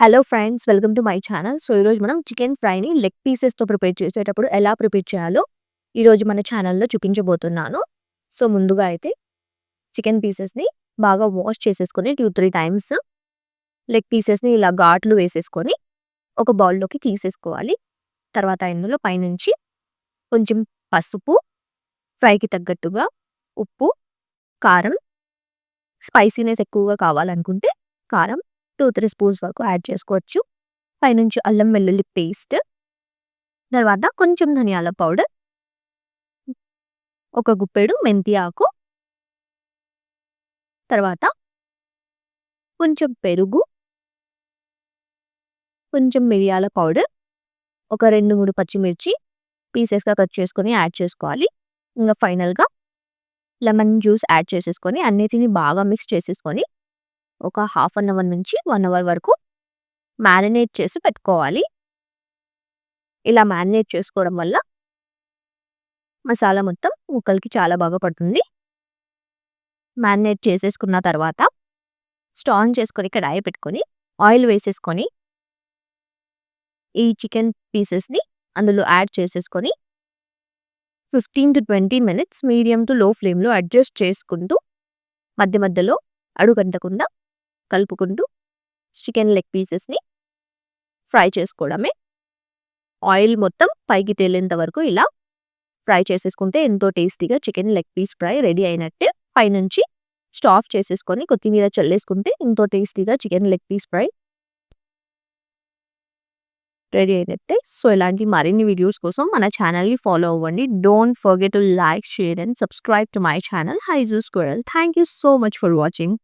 Hello friends, welcome to my channel. So, ఈరోజు మనం chicken ఫ్రైని leg పీసెస్‌తో prepare చేసేటప్పుడు ఎలా ప్రిపేర్ చేయాలో ఈరోజు మన ఛానల్‌లో చూపించబోతున్నాను. సో, ముందుగా అయితే చికెన్ పీసెస్‌ని బాగా వాష్ చేసేసుకొని 2, 3 టైమ్స్ లెగ్ పీసెస్‌ని ఇలా ఘాట్లు వేసేసుకొని ఒక బౌల్‌లోకి తీసేసుకోవాలి. తర్వాత ఇందులో పైనుంచి కొంచెం పసుపు, ఫ్రైకి తగ్గట్టుగా ఉప్పు, కారం, స్పైసీనెస్ ఎక్కువగా కావాలనుకుంటే కారం 2, 3 స్పూన్స్ వరకు యాడ్ చేసుకోవచ్చు. పైనుంచి అల్లం వెల్లుల్లి పేస్ట్, తర్వాత కొంచెం ధనియాల పౌడర్, ఒక గుప్పెడు మెంతి ఆకు, తర్వాత కొంచెం పెరుగు, కొంచెం మిరియాల పౌడర్, ఒక 2, 3 పచ్చిమిర్చి పీసెస్‌గా కట్ చేసుకొని యాడ్ చేసుకోవాలి. ఇంగ ఫైనల్‌గా లెమన్ జ్యూస్ యాడ్ చేసేసుకొని అన్నిటిని బాగా మిక్స్ చేసేసుకొని ఒక హాఫ్ అన్ అవర్ నుంచి 1 అవర్ వరకు మ్యారినేట్ చేసి పెట్టుకోవాలి. ఇలా మ్యారినేట్ చేసుకోవడం వల్ల మసాలా మొత్తం ముక్కలకి చాలా బాగా పడుతుంది. మ్యారినేట్ చేసేసుకున్న తర్వాత స్టవ్ ఆన్ చేసుకొని కడాయి పెట్టుకొని ఆయిల్ వేసేసుకొని ఈ చికెన్ పీసెస్‌ని అందులో యాడ్ చేసేసుకొని 15-20 మినిట్స్ మీడియం టు లో ఫ్లేమ్‌లో అడ్జస్ట్ చేసుకుంటూ మధ్య మధ్యలో అడుగంటకుండా కలుపుకుంటూ చికెన్ లెగ్ పీసెస్‌ని ఫ్రై చేసుకోవడమే. ఆయిల్ మొత్తం పైకి తేలేంత వరకు ఇలా ఫ్రై చేసేసుకుంటే ఎంతో టేస్టీగా chicken leg piece fry ready అయినట్టే. పైనుంచి స్టవ్ ఆఫ్ చేసేసుకొని కొత్తిమీర చల్లేసుకుంటే ఎంతో టేస్టీగా chicken leg piece fry ready అయినట్టే. సో, ఇలాంటి మరిన్ని వీడియోస్ కోసం మన ఛానల్‌ని ఫాలో అవ్వండి. Don't forget to like, share and subscribe to my channel హైజూ squirrel. Thank you so much for watching.